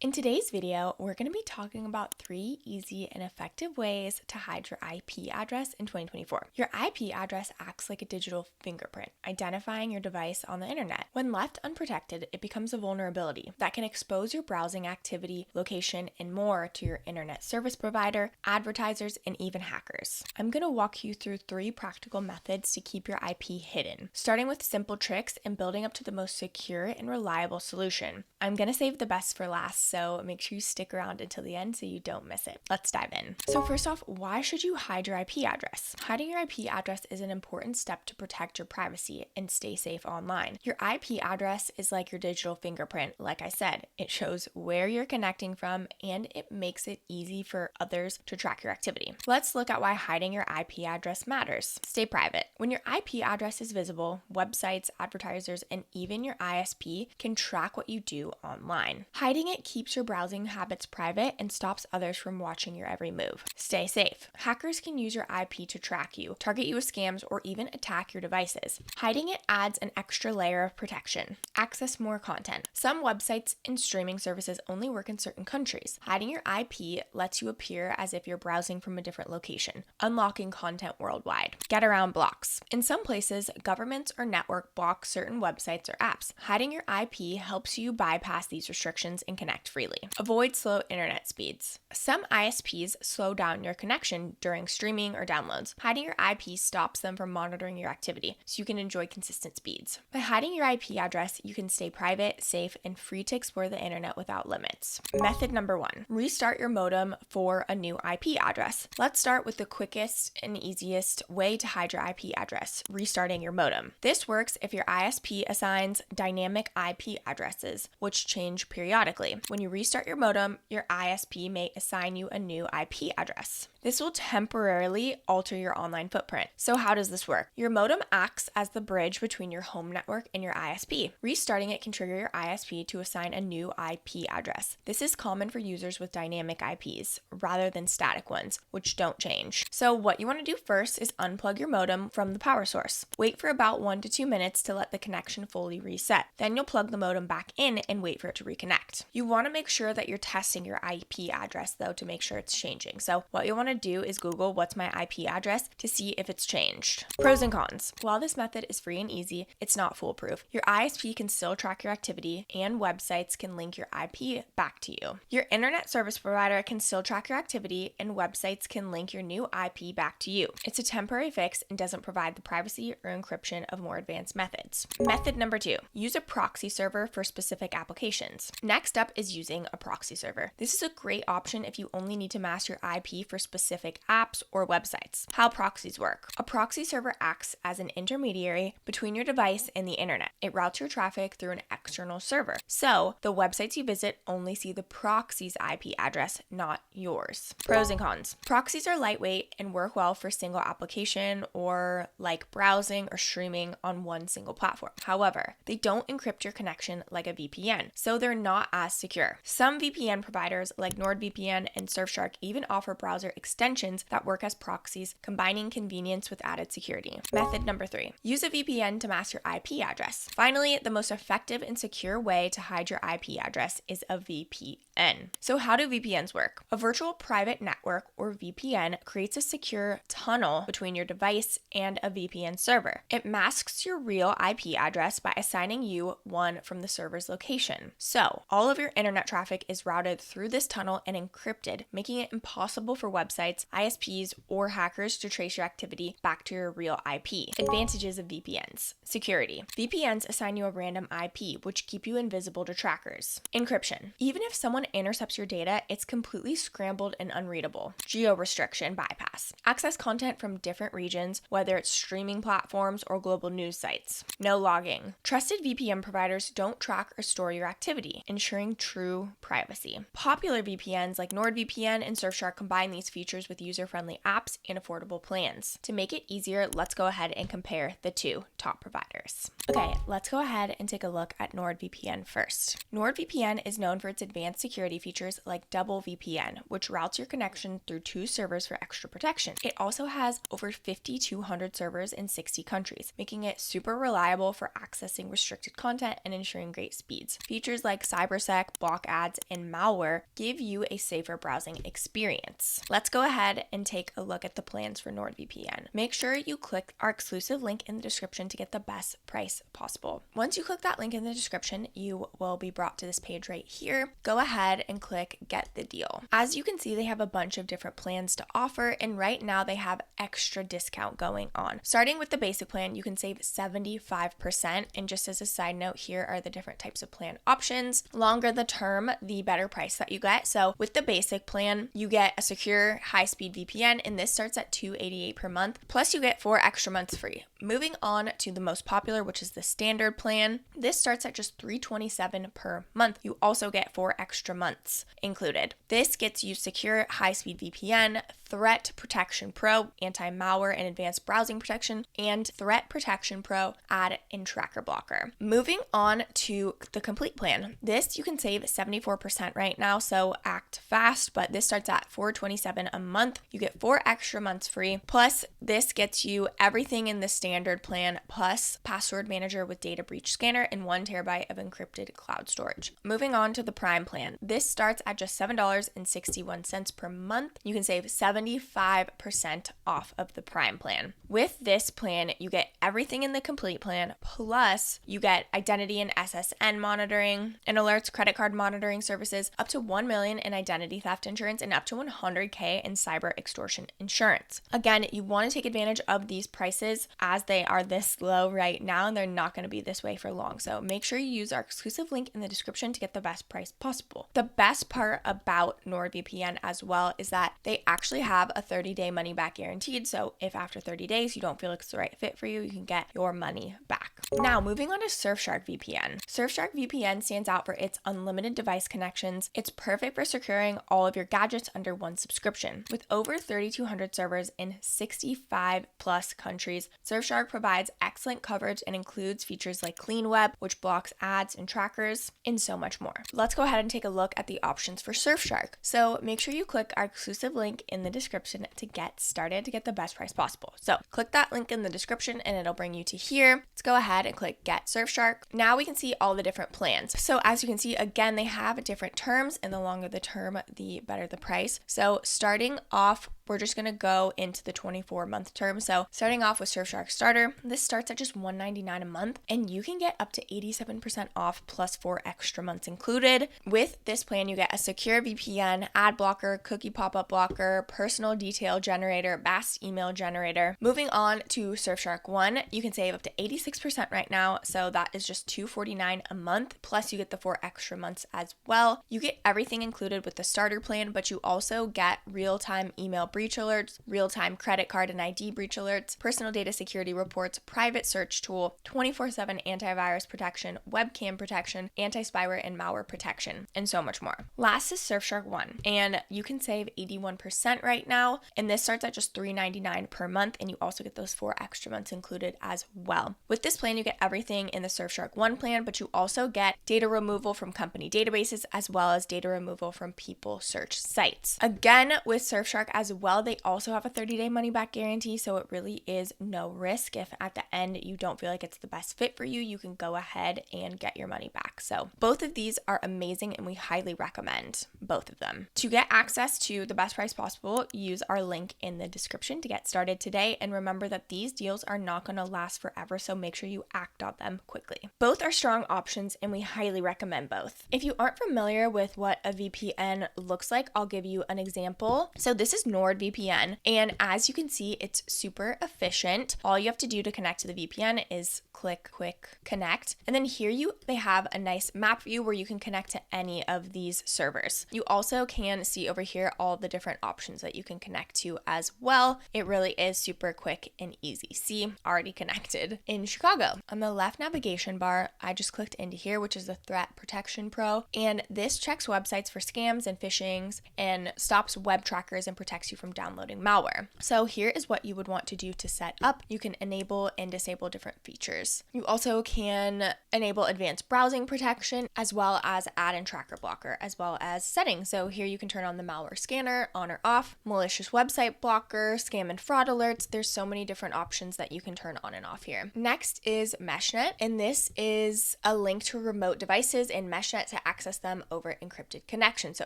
In today's video, we're going to be talking about 3 easy and effective ways to hide your IP address in 2024. Your IP address acts like a digital fingerprint, identifying your device on the internet. When left unprotected, it becomes a vulnerability that can expose your browsing activity, location, and more to your internet service provider, advertisers, and even hackers. I'm going to walk you through 3 practical methods to keep your IP hidden, starting with simple tricks and building up to the most secure and reliable solution. I'm going to save the best for last, so make sure you stick around until the end so you don't miss it. Let's dive in. So first off, why should you hide your IP address? Hiding your IP address is an important step to protect your privacy and stay safe online. Your IP address is like your digital fingerprint. Like I said, it shows where you're connecting from and it makes it easy for others to track your activity. Let's look at why hiding your IP address matters. Stay private. When your IP address is visible, websites, advertisers, and even your ISP can track what you do online. Hiding it keeps your browsing habits private and stops others from watching your every move. Stay safe. Hackers can use your IP to track you, target you with scams, or even attack your devices. Hiding it adds an extra layer of protection. Access more content. Some websites and streaming services only work in certain countries. Hiding your IP lets you appear as if you're browsing from a different location, unlocking content worldwide. Get around blocks. In some places, governments or network block certain websites or apps. Hiding your IP helps you bypass these restrictions and connect freely. Avoid slow internet speeds. Some ISPs slow down your connection during streaming or downloads. Hiding your IP stops them from monitoring your activity, so you can enjoy consistent speeds. By hiding your IP address, you can stay private, safe, and free to explore the internet without limits. Method number 1. Restart your modem for a new IP address. Let's start with the quickest and easiest way to hide your IP address, restarting your modem. This works if your ISP assigns dynamic IP addresses, which change periodically. When you restart your modem, your ISP may assign you a new IP address. This will temporarily alter your online footprint. So how does this work? Your modem acts as the bridge between your home network and your ISP. Restarting it can trigger your ISP to assign a new IP address. This is common for users with dynamic IPs rather than static ones, which don't change. So what you want to do first is unplug your modem from the power source. Wait for about 1 to 2 minutes to let the connection fully reset. Then you'll plug the modem back in and wait for it to reconnect. You want to make sure that you're testing your IP address though to make sure it's changing. So what you'll want to do is Google "what's my IP address" to see if it's changed. Pros and cons. While this method is free and easy, it's not foolproof. Your ISP can still track your activity and websites can link your IP back to you. Your internet service provider can still track your activity and websites can link your new IP back to you. It's a temporary fix and doesn't provide the privacy or encryption of more advanced methods. Method number 2. Use a proxy server for specific applications. Next up is using a proxy server. This is a great option if you only need to mask your IP for specific apps or websites. How proxies work. A proxy server acts as an intermediary between your device and the internet. It routes your traffic through an external server. So the websites you visit only see the proxy's IP address, not yours. Pros and cons. Proxies are lightweight and work well for single application or like browsing or streaming on one single platform. However, they don't encrypt your connection like a VPN, so they're not as secure. Some VPN providers like NordVPN and Surfshark even offer browser extensions that work as proxies, combining convenience with added security. Method number 3. Use a VPN to mask your IP address. Finally, the most effective and secure way to hide your IP address is a VPN. So how do VPNs work? A virtual private network, or VPN, creates a secure tunnel between your device and a VPN server. It masks your real IP address by assigning you one from the server's location. So all of your internet traffic is routed through this tunnel and encrypted, making it impossible for websites, ISPs, or hackers to trace your activity back to your real IP. Advantages of VPNs. Security. VPNs assign you a random IP, which keep you invisible to trackers. Encryption. Even if someone intercepts your data, it's completely scrambled and unreadable. Geo-restriction bypass. Access content from different regions, whether it's streaming platforms or global news sites. No logging. Trusted VPN providers don't track or store your activity, ensuring true privacy. Popular VPNs like NordVPN and Surfshark combine these features with user-friendly apps and affordable plans. To make it easier, let's go ahead and compare the 2 top providers. Okay, let's go ahead and take a look at NordVPN first. NordVPN is known for its advanced security features like double VPN, which routes your connection through 2 servers for extra protection. It also has over 5,200 servers in 60 countries, making it super reliable for accessing restricted content and ensuring great speeds. Features like CyberSec, block ads and malware, give you a safer browsing experience. Let's go ahead and take a look at the plans for NordVPN. Make sure you click our exclusive link in the description to get the best price possible. Once you click that link in the description, you will be brought to this page right here. Go ahead and click Get the Deal. As you can see, they have a bunch of different plans to offer, and right now they have extra discount going on. Starting with the basic plan, you can save 75%, and just as a side note, here are the different types of plan options. Longer the term, the better price that you get. So with the basic plan, you get a secure high-speed VPN, and this starts at $288 per month, plus you get 4 extra months free. Moving on to the most popular, which is the standard plan. This starts at just $327 per month. You also get 4 extra months included. This gets you secure high-speed VPN, Threat Protection Pro, anti-malware and advanced browsing protection, and Threat Protection Pro ad and tracker blocker. Moving on to the complete plan. This you can save 74% right now, so act fast, but this starts at $427 a month. You get 4 extra months free, plus this gets you everything in the standard plan, plus password manager with data breach scanner and 1 terabyte of encrypted cloud storage. Moving on to the Prime plan. This starts at just $7.61 per month. You can save 75% off of the Prime plan. With this plan, you get everything in the complete plan, plus you get identity and SSN monitoring and alerts, credit card monitoring services, up to $1 million in identity theft insurance, and up to $100K in cyber extortion insurance. Again, you want to take advantage of these prices as they are this low right now, and they're not going to be this way for long. So make sure you use our exclusive link in the description to get the best price possible. The best part about NordVPN as well is that they actually have a 30-day money back guaranteed. So if after 30 days you don't feel like it's the right fit for you, you can get your money back. Now, moving on to Surfshark VPN. Surfshark VPN stands out for its unlimited device connections. It's perfect for securing all of your gadgets under one subscription. With over 3,200 servers in 65 plus countries, Surfshark provides excellent coverage and includes features like Clean Web, which blocks ads and trackers, and so much more. Let's go ahead and take a look at the options for Surfshark. So make sure you click our exclusive link in the description to get started to get the best price possible. So click that link in the description and it'll bring you to here. Let's go ahead and click Get Surfshark. Now we can see all the different plans. So as you can see, again, they have different terms, and the longer the term, the better the price. So starting off, we're just going to go into the 24-month term. So starting off with Surfshark Starter, this starts at just $199 a month, and you can get up to 87% off plus 4 extra months included. With this plan, you get a secure VPN, ad blocker, cookie pop-up blocker, personal detail generator, fast email generator. Moving on to Surfshark One, you can save up to 86% right now. So that is just $249 a month, plus you get the 4 extra months as well. You get everything included with the starter plan, but you also get real-time email breach alerts, real-time credit card and ID breach alerts, personal data security reports, private search tool, 24/7 antivirus protection, webcam protection, anti-spyware and malware protection, and so much more. Last is Surfshark One, and you can save 81% right now, and this starts at just $399 per month, and you also get those 4 extra months included as well. With this plan, you get everything in the Surfshark One plan, but you also get data removal from company databases as well as data removal from people search sites. Again, with Surfshark as well, they also have a 30-day money-back guarantee, so it really is no risk. If at the end you don't feel like it's the best fit for you, you can go ahead and get your money back. So both of these are amazing, and we highly recommend both of them. To get access to the best price possible, use our link in the description to get started today, and remember that these deals are not going to last forever, so make sure you act on them quickly. Both are strong options, and we highly recommend both. If you aren't familiar with what a VPN looks like, I'll give you an example. So this is NordVPN, and as you can see, it's super efficient. All you have to do to connect to the VPN is click Quick Connect, and then here they have a nice map view where you can connect to any of these servers. You also can see over here all the different options that you can connect to as well. It really is super quick and easy. See, already connected in Chicago. On the left navigation bar, I just clicked into here, which is the Threat Protection Pro, and this checks websites for scams and phishings and stops web trackers and protects you from downloading malware. So here is what you would want to do to set up. You can enable and disable different features. You also can enable advanced browsing protection, as well as add and tracker blocker, as well as settings. So here you can turn on the malware scanner on or off, malicious website blocker, scam and fraud alerts. There's so many different options that you can turn on and off here. Next is MeshNet, and this is a link to remote devices in MeshNet to access them over encrypted connection. So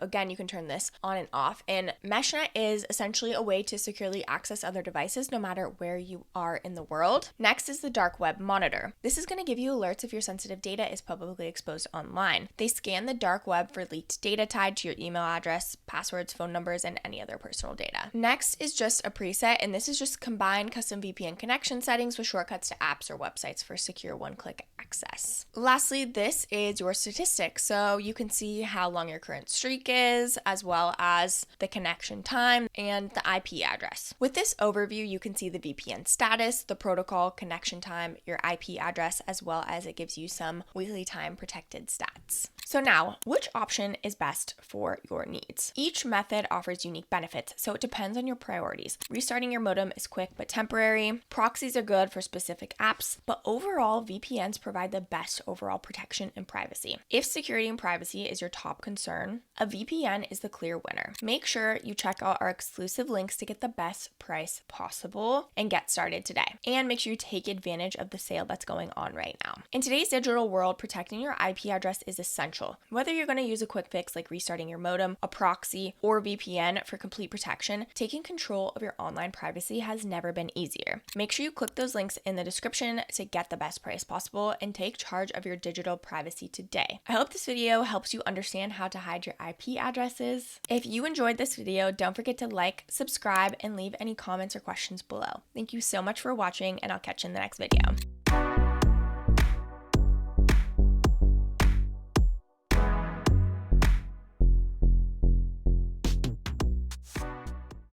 again, you can turn this on and off, and MeshNet is essentially a way to securely access other devices no matter where you are in the world. Next is the dark web monitor. This is going to give you alerts if your sensitive data is publicly exposed online. They scan the dark web for leaked data tied to your email address, passwords, phone numbers, and any other personal data. Next is just a preset, and this is just combine custom VPN connection settings with shortcuts to apps or websites for secure one-click access. Lastly, this is your statistics, so you can see how long your current streak is, as well as the connection time and the IP address. With this overview, you can see the VPN status, the protocol, connection time, your IP address, as well as it gives you some weekly time protected stats. So now, which option is best for your needs? Each method offers unique benefits, so it depends on your priorities. Restarting your modem is quick but temporary. Proxies are good for specific apps, but overall, VPNs provide the best overall protection and privacy. If security and privacy is your top concern, a VPN is the clear winner. Make sure you check out our exclusive links to get the best price possible and get started today. And make sure you take advantage of the sale that's going on right now. In today's digital world, protecting your IP address is essential. Whether you're going to use a quick fix like restarting your modem, a proxy, or VPN for complete protection, taking control of your online privacy has never been easier. Make sure you click those links in the description to get the best price possible and take charge of your digital privacy today. I hope this video helps you understand how to hide your IP addresses. If you enjoyed this video, don't forget to like, subscribe, and leave any comments or questions below. Thank you so much for watching, and I'll catch you in the next video.